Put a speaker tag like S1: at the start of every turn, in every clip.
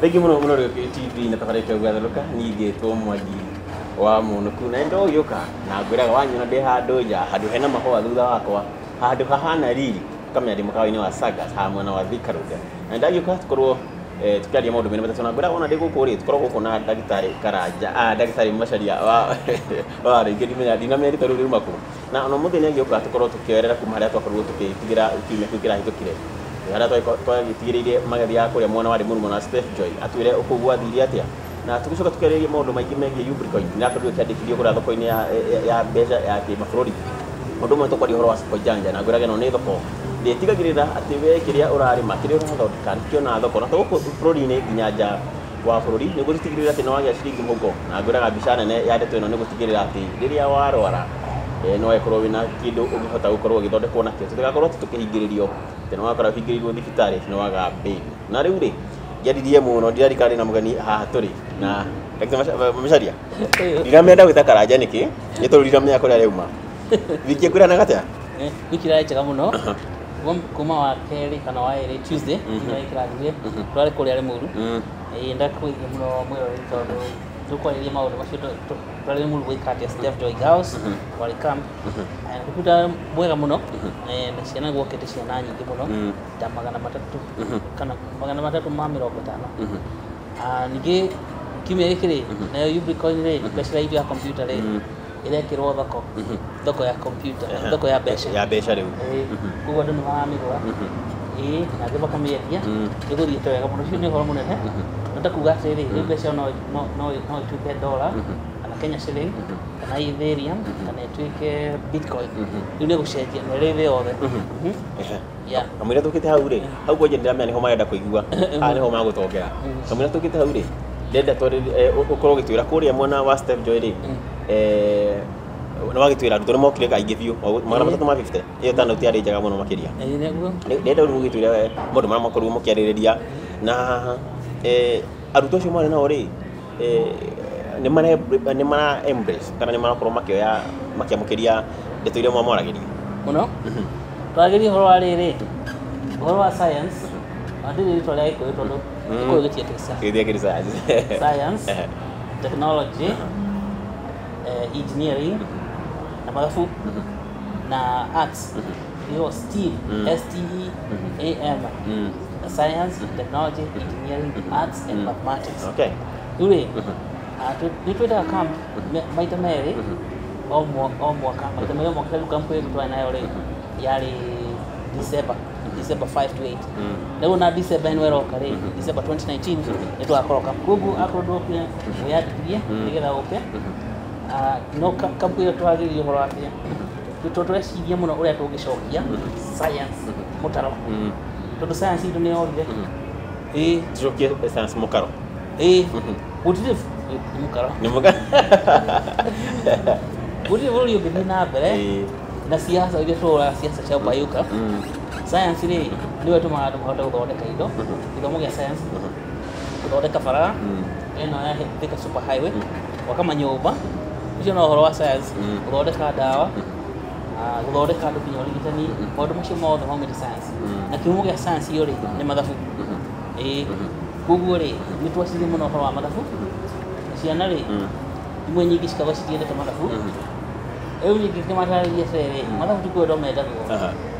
S1: Thank you muno TV na tabarĩke gwathũka ningĩtwo Mwangi wa Mũnũku na ndo yoka na ngwĩraga wanyona ndĩ handũ nja handũ hena mahũa thutha wakwa handũ hahana riri kamenya ndĩ mũkawa-inĩ wa Sagas ha mwena wa Thika Road na ndagĩũka tukorwo tukiaria maũndũ mena matatũ na ngwĩraga ona ndĩ gũkũ rĩ tukorwo gũkũ na ndagĩtarĩ Karanja ndagĩtarĩ Macharia wa rĩngĩ ndimenya ndinamĩrĩte rĩu riuma kũ na ona mũthenya ngĩũka tukorwo tukĩoerera kuma harĩa twakorirwo tũkĩtigĩra kiumia kĩu kĩrahĩtũkire harĩa twagĩtigĩrĩire magathi ya kũrĩa mwana warĩ mũrumo na Steph Joy atwĩre ũkũ gwathire atĩa na tũgĩcoka tukĩarĩrĩria maũndũ maingĩ megiĩ Ubricoin na tondũ kĩandĩkithio kũrĩa thoko-inĩ ya mbeca ya kĩmabũrũri ũndũ ũmwe tũkwaria ũhoro wa Soko Janja na ngwĩraga ĩno nĩ thoko ndĩtigagĩrĩra atĩ we kĩrĩa ũrarĩma kĩrĩa ũrathondeka nĩkĩona thoko na tũgũkũ bũrũri-inĩ nginya nja wa bũrũri nĩguo tũtigĩrĩre atĩ nĩwagĩa ciringi mũhuko na ngwĩraga mbica nene ya ndeto ĩno nĩ gũtigĩrĩra atĩ rĩrĩa warwara no ĩkorwo wĩna kĩndũ ũngĩhota gũkorwo ũgĩthondekwo nakĩo tũtigakorwo tũkĩhingĩrĩrio atĩ nĩ wakorwo ũhingĩrĩirwo thibitarĩ nĩ waga mbĩri na rĩu rĩ ngĩaririe mũno ndirarikana na mũgeni haha tũrĩ na Macharia ndiramenda gwĩta Karanja nĩkĩ nĩ tondũ ndiramenya kũrĩa arauma wiki ĩkwĩranaga atĩa
S2: wiki ĩrarĩ njega mũno kuma wa kerĩ kana wa ĩrĩ Tuesday ĩkĩrathire twarĩ kũrĩa Limuru ndakwĩgia mũno mwĩroreri tondũ tũkwarĩria maũndũ macio twarĩ Limuru gũika atĩa Steph Joy Girls warĩ camp rukuta mwega mũno na ciana gwokĩte ciana nyingĩ mũno ta 300 kana 350 ningĩ kiumia gĩkĩ rĩ nayo Ubricoin rĩ mbeca iria ya computer rĩ irekĩrwo thoko ya computer thoko ya mbeca
S1: rĩu
S2: koguo andũ nĩ maramĩgũra na angĩ makamĩendia ĩgũthiĩte wega mũno ũcio nĩ ũhoro mũnene na ndakuga atĩrĩ rĩu mbeca no ĩtuĩke dollar kana Kenya shilling kana Ethereum kana ĩtuĩke Bitcoin rĩu nĩ gũcenjia na rĩrĩ yothe
S1: kamũira tũkĩte hau rĩ hau kwanja ndiramenya nĩho marenda kũigua nĩho magũtongera kamũira tũkĩte hau rĩ ndenda ũkorwo ũgĩtwĩra kũrĩa mwena wa Steph Joy rĩ nĩ wagĩtwĩra arutwo nĩ mokire kaingĩ biũ 350 ĩyo tano tiarĩ njega mũno makĩria ndenda rĩu ũgĩtwĩra maũndũ marĩa makorirwo mũkĩarĩrĩria na arutwo acio marĩ nao rĩ nĩ mara embrace kana nĩ marakorwo makĩamũkĩria ndeto iria mwamwaragĩria
S2: mũno twaragĩria ũhoro wa rĩrĩ ũhoro wa science ndĩrĩ rĩtwa rĩa Gĩkũyũ tondũ Gĩkũyũ gĩtiakĩrĩ science technology engineering na mathabu na arts hiyo STEAM STEAM science technology engineering arts and mathematics rĩu nĩ twĩtaga camp maita merĩ o mwaka maita merĩ o mwaka rĩu camp ĩyo twarĩ nayo rĩ yarĩ December 5 to 8 rĩu na December ĩno ĩroka rĩ December 2019 nĩ tũgakorwo camp koguo akorwo ndũkire wĩyandĩkithie nĩgetha ũke no camp ĩyo twagĩrĩire ũhoro atĩa tũreciria mũno ũrĩa tũngĩcokia science mũtaro tondũ science itũ nĩ yorire
S1: tucokie science mũkaro
S2: gũtirĩ mũkaro gũtirĩ bũrũri ũngĩthiĩ na mbere na siasa iria tũroraga siasa cia ũpayũka science rĩ nĩwe tũmaga andũ mahote gũthondeka indo gĩthomo gĩa science gũthondeka bara ĩno ya Thika super highway gwaka manyũmba icio no ũhoro wa science gũthondeka ndawa gũthondeka andũ kinya ũrigitani maũndũ macio mothe maumĩte science na kĩhumo gĩa science iyo rĩ nĩ mathabu koguo rĩ nĩ twacithia mũno ũhoro wa mathabu ciana rĩ imwe nyingĩ cikaba citiendete mathabu rĩu nyingĩ kĩmatarĩria atĩrĩrĩ mathabu tikwenda mendagwo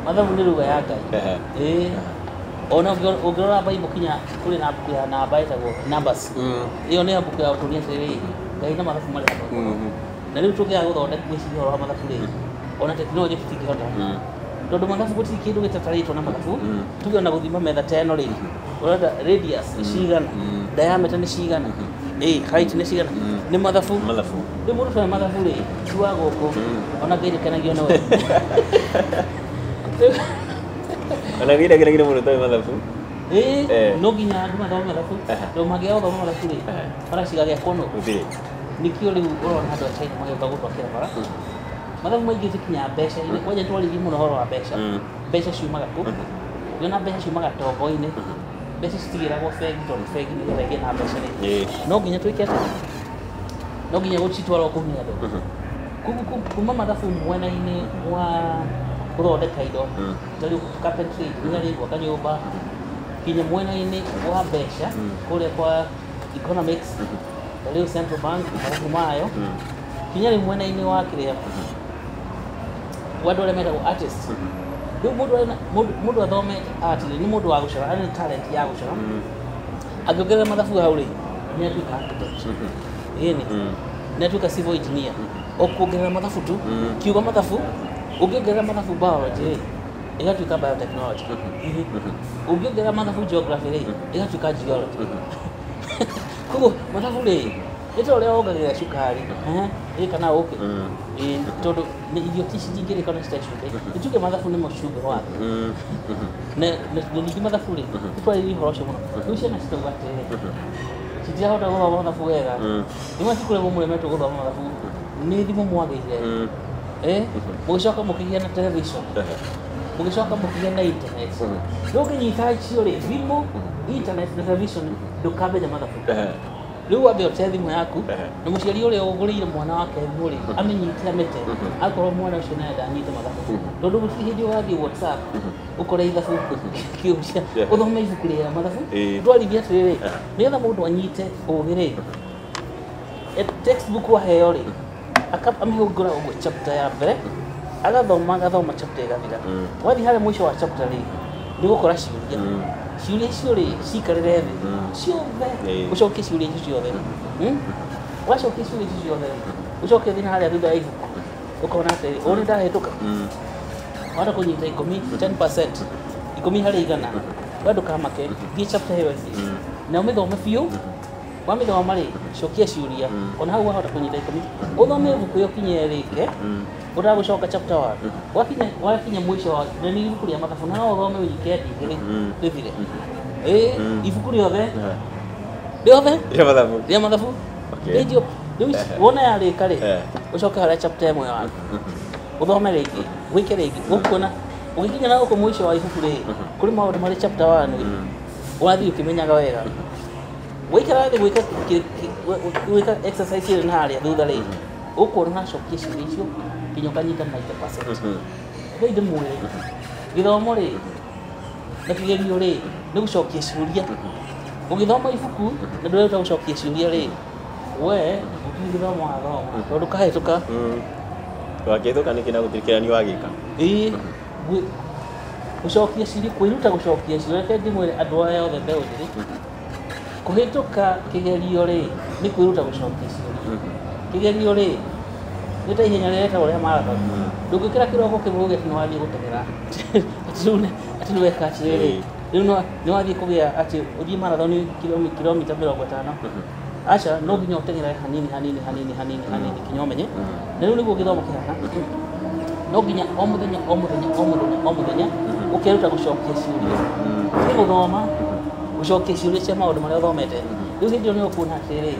S2: mathabu nĩ ruga ya Ngai ona ũngĩrora Bible kinya kũrĩ na mbuku ya namba ĩtagwo Numbers ĩyo nĩ mbuku ya gũtũria atĩrĩrĩ Ngai na mathabu marĩ hamwe na rĩu tũngĩaga gũthondeka gwĩciria ũhoro wa mathabu rĩ ona tekinoronjĩ tũtingĩhota tondũ mathabu gũtirĩ kĩndũ gĩtatarĩtwo na mathabu tuge ona gũthima metha ta ĩno rĩ ũrenda radius nĩ cigana diameter nĩ cigana height nĩ cigana nĩ mathabu rĩu mũndũ tũrĩ mathabu rĩ tuwa gũkũ ona Ngai nĩkenagio nawe
S1: ona Ngai nĩkenagio mũndũ tũrĩ mathabu
S2: no nginya andũ mathome mathabu tondũ mangĩaga gũthoma mathabu rĩ baraciga gĩa kũnũ nĩkĩo rĩu ũrona andũ a China magĩũka gũtwakĩra bara mathabu maingĩ tikinya mbeca kwanja twaririe mũno ũhoro wa mbeca ciumaga kũ na mbeca ciumaga tombo-inĩ mbeca citigĩragwo bengi tondũ bengi nĩgetha ĩgĩe na mbeca rĩ no nginya twĩke atĩ no nginya gũcitwarwo kũu nĩ andũ kuma mathabu mwena-inĩ wa gũthondeka indo ta rĩu carpentry nginya rĩu gwaka nyũmba kinya mwena-inĩ wa mbeca kũrĩa kwa economics rĩu central bank mathabu mayo kinya rĩ mwena-inĩ wa kĩrĩa andũ arĩa metagwo artist rĩu mũndũ athomete art nĩ mũndũ wa gũcora arĩ talent ya gũcora angĩongerera mathabu hau rĩ nĩ atuĩka architect ĩni nĩ atuĩka civil engineer o kuongerera mathabu tu kiuga mathabu ũngĩongerera mathabu biology rĩ ĩgatuĩka biotechnology ũngĩongerera mathabu geography rĩ ĩgatuĩka geology koguo mathabu rĩ nĩ ta ũrĩa wongagĩrĩra cukari kana ũkĩ tondũ irio citingĩrĩka na citarĩ cumbĩ nĩtuge mathabu nĩmo cumbĩ wa thĩ na ningĩ mathabu rĩ nĩtwarĩrĩria ũhoro ũcio mũno rĩu ciana citauga atĩrĩrĩ citirahota gũthoma mathabu wega nĩma cikũremwo mũremetwo gũthoma mathabu nĩ thimũ mwagĩire mũgĩcoka mũkĩgĩa na television mũgĩcoka mũkĩgĩa na internet rĩu ũkĩnyita icio rĩ thimũ internet na television ndũkamenya mathabu rĩu wambe ũte thimũ yaku na mũciari ũrĩa ũgũrĩire mwana wake thimũ rĩ amenyite amete akorwo mwana ũcio naye ndanyite mathabu tondũ gũtirĩ hĩndĩ ũgathiĩ WhatsApp ũkore ithabu kĩũria ũthome ibuku rĩa mathabu ndwarithia atĩrĩrĩ nĩgetha mũndũ anyite ũgĩ rĩ textbook waheo rĩ amĩhũngũra ũguo chapter ya mbere agathoma chapter ĩgathira wathiĩ harĩa mũico wa chapter rĩ nĩ gũkora ciũria icio rĩ cikarĩre thĩ ciothe ũcokie ciũria icio ciothe wacokia ciũria icio ciothe ũcokie thĩ na harĩa thutha ya ibuku ũkona atĩrĩ ũũ nĩ ndahĩtũka wahota kũnyita 10% 10 harĩ 100 we ndũkamake thiĩ chapter ĩyo ĩngĩ na ũmĩthome biũ wamĩthoma rĩ cokia ciũria ona hau wahota kũnyita 10 ũthome ibuku ĩyo kinye rĩke ũtagũcoka chapter 1 wakinya mũico na nĩ ibuku rĩa mathabu na no ũthome wikendi igĩrĩ rĩthire ibuku rĩothe rĩa mathabu rĩndio rĩu wona yarĩka rĩ ũcoke harĩa chapter ĩmwe waku ũthome rĩngĩ wĩke rĩngĩ ũkuona ũgĩkinya na gũkũ mũico wa ibuku rĩ kũrĩ maũndũ marĩ chapter 1 ũrathiĩ ũkĩmenyaga wega waikara thĩ gwĩka exercise ĩrĩ na harĩa thutha rĩ ũkuona nacokie ciũria icio kinya ũkanyita 90%. Rĩu mwĩrĩ gĩthomo rĩ na kĩgerio rĩ nĩ gũcokia ciũria ũgĩthoma ibuku na ndũrenda gũcokia ciũria rĩ we ũkĩgĩthoma wathoma tondũ kahĩtũka
S1: wakĩhĩtũka nĩ kĩna gũtirikĩrania wagĩka
S2: gũcokia ciũria kwĩruta gũcokia ciũria reke ndĩmwĩre andũ aya othe mbeũ njĩthĩ kũhĩtũka kĩgerio rĩ nĩ kwĩruta gũcokia ciũria kĩgerio rĩ nĩ ta ihenya rĩretagwo rĩa marathon ndũngĩkĩra kĩroko kĩmwe ũgĩe nĩ wathiĩ gũteng'era atĩ nĩ weka atĩrĩrĩ rĩu nĩ wathiĩ kũgĩa atĩ ũthiĩ marathon kilomita 50 aca no nginya ũteng'ere hanini kinya ũmenye na rĩu nĩguo gĩthomo kĩhana no nginya o mũthenya ũkeruta gũcokia ciũria nĩ gũthoma gũcokia ciũria cia maũndũ marĩa ũthomete rĩu hĩndĩ ĩyo nĩ ũkuona atĩrĩrĩ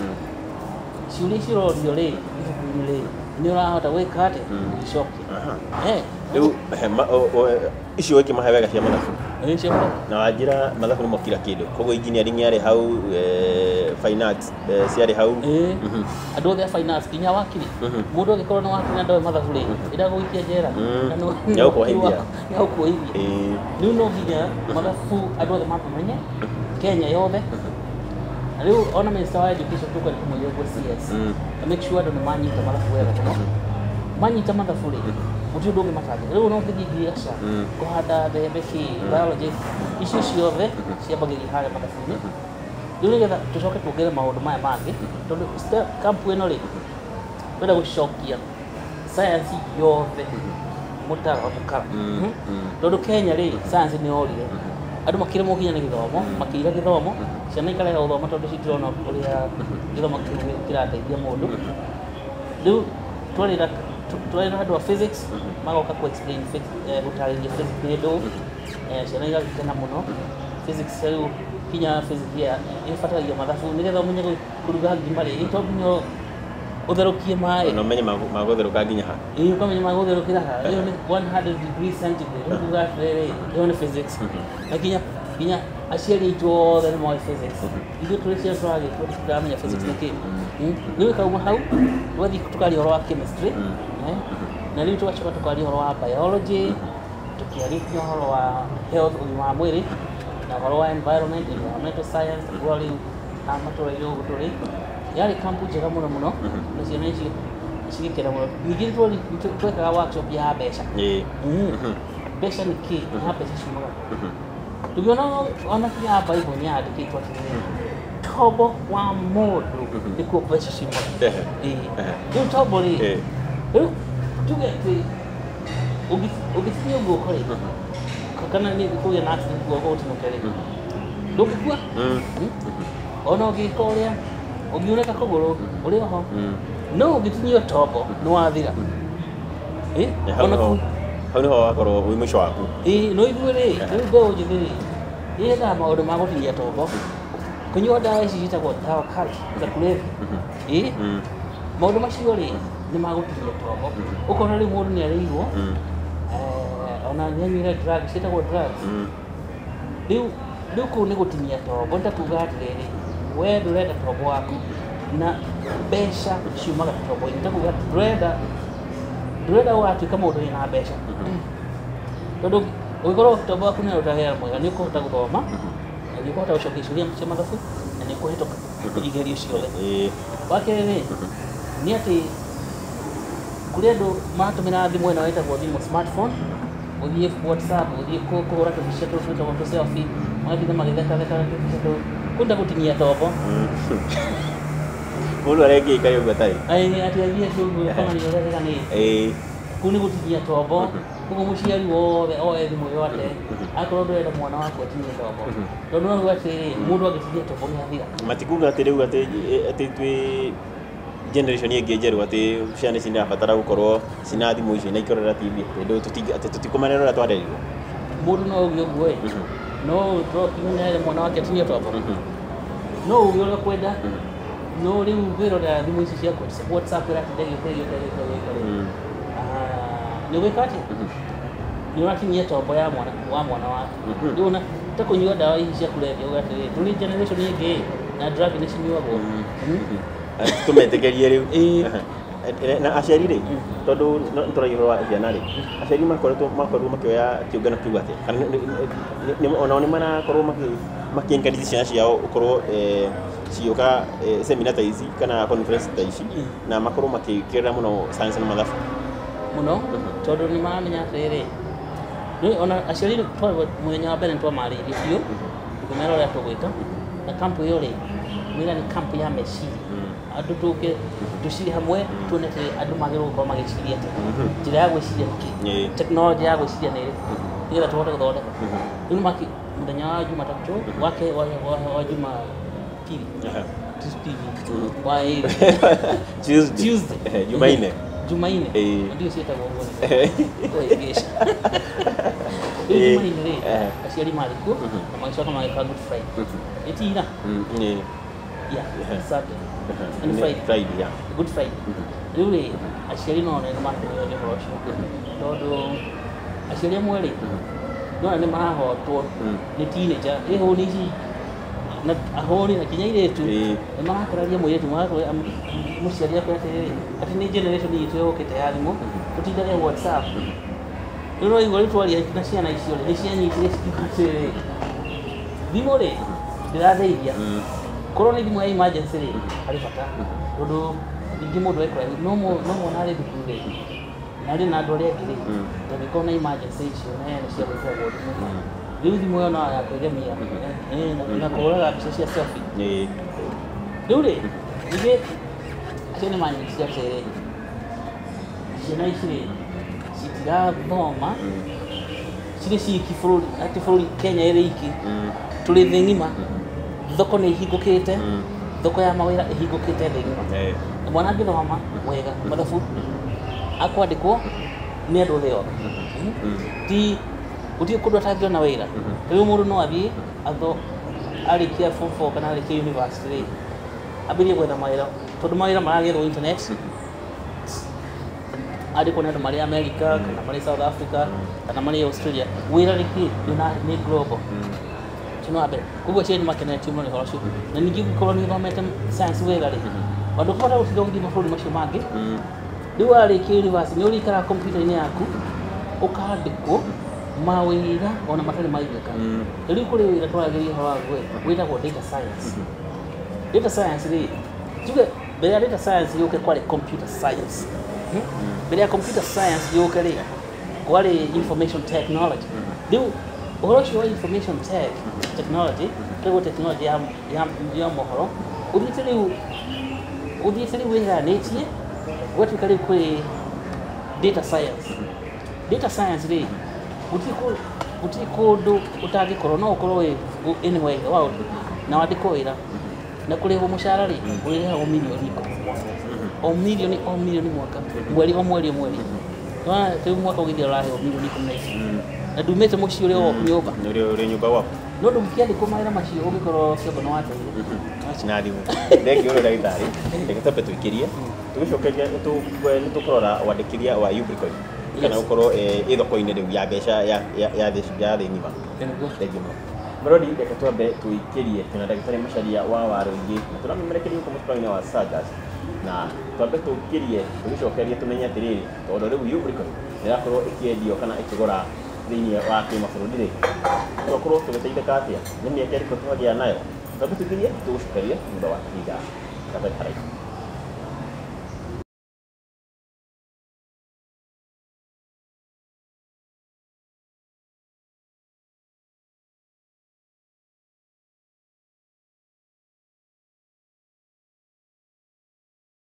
S2: ciũria cirorio rĩ ibuku-inĩ rĩ nĩ ũrahota gwĩka atĩ ũgĩcokia
S1: rĩu icio ũkĩmahe wega cia mathabu na wanjĩra mathabu nĩmo kila kĩndũ koguo engineering yarĩ hau fine arts ciarĩ hau
S2: andũ othe a fine arts nginya wakiri mũndũ angĩkorwo nĩ wakiri na ndoĩ mathabu rĩ ĩndagũikia njera nĩagũkuoithia rĩu no nginya mathabu andũ othe makũmenye Kenya yothe rĩu ona minister wa education tũkwenda kũmũria ũguo CS make sure andũ nĩ manyita mathabu wega mũno manyita mathabu rĩ gũtirĩ ũndũ ũngĩmatangĩra rĩu no ngĩthiĩ ngiriaca kũhanda mbembe biology icio ciothe ciambagĩria harĩa mathabu-inĩ rĩu nĩgetha tũcoke tuongerere maũndũ maya mangĩ tondũ camp ĩno rĩ wenda gũcokia science yothe mũkara tondũ Kenya rĩ science nĩ yorire andũ makĩremwo nginya nĩ gĩthomo makĩira gĩthomo ciana ikarega gũthoma tondũ citirona ũrĩa gĩthomo kĩrateithia mũndũ rĩu twarĩra andũ a physics magoka ku explain gũtarĩria physics nĩ ndũ ciana igagĩkena mũno physics rĩu kinya physics ĩbataragia mathabu nĩgetha ũmenye kũruga ngima rĩ to nginya ũtherũkie maĩ
S1: na ũmenye magũtherũka nginya ha
S2: ũkamenya magũtherũkĩra ha ĩyo nĩ 100 degrees centigrade ũruga atĩrĩrĩ ĩyo nĩ physics na kinya aciari aitũ othe nĩ moĩ physics ithuĩ tũrĩ ciana tũragĩtwo tũramenya physics nĩ kĩĩ rĩu kauma hau tũgathiĩ tũkaria ũhoro wa chemistry na rĩu tũgacoka tũkaria ũhoro wa biology tũkiaria ũhoro wa health ũgima wa mwĩrĩ na horo wa environmental science rwari amatora yo gutore yari kampu njega muno muno na ciana ici cigikira muno ningĩ twekaga workshop ya mbeca mbeca nĩ kĩ na mbeca ciumaga tugiona ona kinya Bible nĩ yandĩkĩtwo atĩrĩrĩ tombo wa mũndũ nĩkuo mbeca ciumaga rĩu tombo rĩ rĩu tuge atĩ ũgĩthiĩ ũguo ũkorĩ kana nĩ kũgĩa na accident guoko gũtinũke rĩ ndũngĩkua ona ũngĩka ũrĩa ũngiunĩka kũgũrũ ũrĩ oho no ũngĩtinyio tombo nĩ wathira
S1: hau nĩho wakorwo wĩ mũico waku
S2: no ithuĩ rĩ rĩu mbeũ njĩthĩ rĩ yethaga maũndũ ma gũtinia tombo kũnyua ndawa ici ciĩtagwo dawa kali za kulevya maũndũ macio rĩ nĩ ma gũtinia tombo ũkona rĩu mũndũ nĩ arĩirwo ona nĩ anyuire drugs ciĩtagwo drugs rĩu kũu nĩ gũtinia tombo nĩ ta kuuga atĩrĩrĩ we ndũrenda tombo waku na mbeca ciumaga tombo-inĩ nĩ ta kuuga ndũrenda ũgatuĩka mũndũ wĩna mbeca tondũ ũngĩkorwo tombo waku nĩ ũtahera mwega nĩ ũkũhota gũthoma na nĩ ũkũhota gũcokia ciũria cia mathabu na nĩ ũkũhĩtũka igerio ciothe wa kerĩ nĩ atĩ kũrĩ andũ maratũmĩra thimũ ĩno ĩtagwo thimũ smartphone ũthiĩ WhatsApp ũthiĩ kũhũra tũbica tũtũ twĩtagwo tũ selfie magathiĩ magĩthekatheka tũbica tũu kũnda gũtinia tombo
S1: mũndũ arengĩka ũguo atarĩ
S2: atĩ athiĩ ũguo kana nĩ ũreganĩte kũu nĩ gũtinia tombo koguo mũciari wothe oe thimũ yote akorwo ndũrenda mwana waku atinie tombo tondũ no uga atĩrĩrĩ mũndũ angĩtinia tombo nĩ athira
S1: matikuga atĩ rĩu atĩ twĩ generation ĩngĩ njerũ atĩ ciana ici nĩirabatara gũkorwo cina thimũ ici na ikorera TV atĩ tũtikũmenya ũrĩa twarerirwo
S2: mũndũ no uge ũguo no ũkimenyerere mwana wake atinie tombo no uge ũrĩa kwenda no rĩu wĩrorera thimũ ici cia WhatsApp ĩratinde gĩũka nĩ ũgwĩka atĩ nĩ ũratinia tombo ya mwana waku rĩu ona ta kũnyua ndawa ici cia kulevya uga atĩrĩrĩ tũrĩ generation ĩngĩ na drug nĩ cinyuagwo
S1: tũmetĩkĩrie rĩu na aciari rĩ tondũ tũraihũra ciana rĩ aciari makoretwo makĩoya kĩũngano kĩu atĩ kana onao nĩ marakorwo makĩ-encourage ciana ciao gũkorwo cigĩũka seminar ta ici kana conference ta ici na makorwo makĩkĩrĩra mũno science na mathabu
S2: mũno tondũ nĩ maramenya atĩrĩrĩ ona aciari mũthenya wa mbere nĩ twamarĩirie biũ ngũmera ũrĩa tũgwĩka na kampu ĩyo rĩ wĩra nĩ kampu ya meciria andũ tũke tũciri hamwe tuone atĩ andũ magĩrĩirwo gũkorwo magĩciria atĩ njĩra ya gwĩciria nĩkĩ tekinoronjĩ ya gwĩciria nĩ ĩrĩkũ nĩgetha tũhote gũthondeka rĩu mũthenya wa Jumatatũ wa Jumapili wa Tuesday Jumaine ndio ciĩtagwo ũguo nĩgeca Jumaine rĩ aciari marĩ kuo na magĩcoka magĩka Good Friday ĩtira Saturday and Friday Good Friday rĩu rĩ aciari no nĩ makoretwo ũhoro ũcio tondũ aciari amwe rĩ no nĩ marahotwo nĩ teenager hũni ici na ahũri na kinya iretu nĩ marakararia mũirĩtu magakorwo mũciari akwe atĩrĩrĩ atĩ nĩ generation itũ yũkĩte ya thimũ tũtindage WhatsApp rĩu no igua rĩu twaria na ciana icio nĩ cianyitire cikiuga atĩrĩrĩ thimũ rĩ ndĩratheithia korwo nĩ thimũ ya emergency rĩ harĩ bata tondũ ningĩ mũndũ ekora no mwana arĩ thukuru rĩ na arĩ na andũ arĩa angĩ rĩ tangĩkorwo na emergency icio na nĩ cia gwĩkagwo thimũ rĩu thimũ ĩyo no ya kwĩgemia na kũhũraga mbica cia selfie rĩu rĩ ningĩ acio nĩ manyitire atĩrĩrĩ ciana ici rĩ citirathoma cirĩ ciki bũrũri atĩ bũrũri Kenya ĩrĩ iki tũrĩ thĩ ng'ima thoko nĩ ihingũkĩte thoko ya mawĩra ĩhingũkĩte thĩ ng'ima mwana angĩthoma wega mathabu akwandĩkwo nĩ andũ thĩ yothe ti gũtirĩ kũndũ atangĩona wĩra rĩu mũndũ no athiĩ arĩkia form 4 kana arĩkia university rĩ ambĩrĩrie gwetha mawĩra tondũ mawĩra maragethwo internet andĩkwo nĩ andũ marĩ America kana marĩ South Africa kana marĩ Australia wĩra nĩ global tino wa mbere koguo ciana makenetio mũno nĩ ũhoro ũcio na ningĩ gũkorwo nĩ ũthomete science wega rĩ ũndũ ũkũhota gũtinda gũthiĩ mabũrũri macio mangĩ rĩu warĩkia university nĩ ũrĩikara kompiuta-inĩ yaku ũkandĩkwo mawĩra ona matarĩ maigĩka rĩu kũrĩ wĩra tũragĩria ũhoro waguo wĩtagwo data science. Data science rĩ tuge mbere ya data science yũke kwarĩ computer science. Mbere ya computer science yũke rĩ kwarĩ information technology. Rĩu ũhoro ũcio wa information technology nĩguo technology ya mohoro ũthiĩte rĩu wĩheanĩtie gwatuĩka rĩu kwĩ data science. Data science rĩ gũtirĩ kũndũ ũtangĩkorwo no ũkorwo wĩ anywhere in the world na wandĩkwo wĩra na kũrĩhwo mũcara rĩ ũrĩrĩhagwo mirioni o mirioni mwaka mweri o mweri nona rĩu mwaka ũgĩthira ũraheo mirioni 10 na ndumĩte mũciĩ ũrĩ o nyũmba
S1: ũrĩ nyũmba waku
S2: no ndũngĩkĩandĩkwo mawĩra macio ũngĩkorwo ciongo nĩ wateire
S1: na thimũ thengio ũrĩ ndagĩtarĩ reke tũambe tũikĩrie tũgĩcokeria nĩtũkũrora wandĩkithia wa Ubricoin kana ũkorwo ĩ thoko-inĩ rĩu ya mbeca ya thĩ ng'ima. Thengio mũno Melody, reke twambe tũikĩrie twĩna ndagĩtarĩ Macharia wa Warũingĩ na tũramũmerekeria gũkũ mũtũkanĩ wa Sagas na twambe tũikĩrie tũgĩcokeria tũmenye atĩrĩrĩ tondũ rĩu Ubricoin nĩrakorwo ĩkĩendio kana ĩkĩgũra thĩinĩ wa kĩmabũrũri rĩ tũkorwo tũgĩteithĩka atĩa nĩ mĩeke ĩrĩkũ twagĩa nayo twambe tũikĩrie tũgũcokeria thutha wa kahinda gatarĩ haraihu.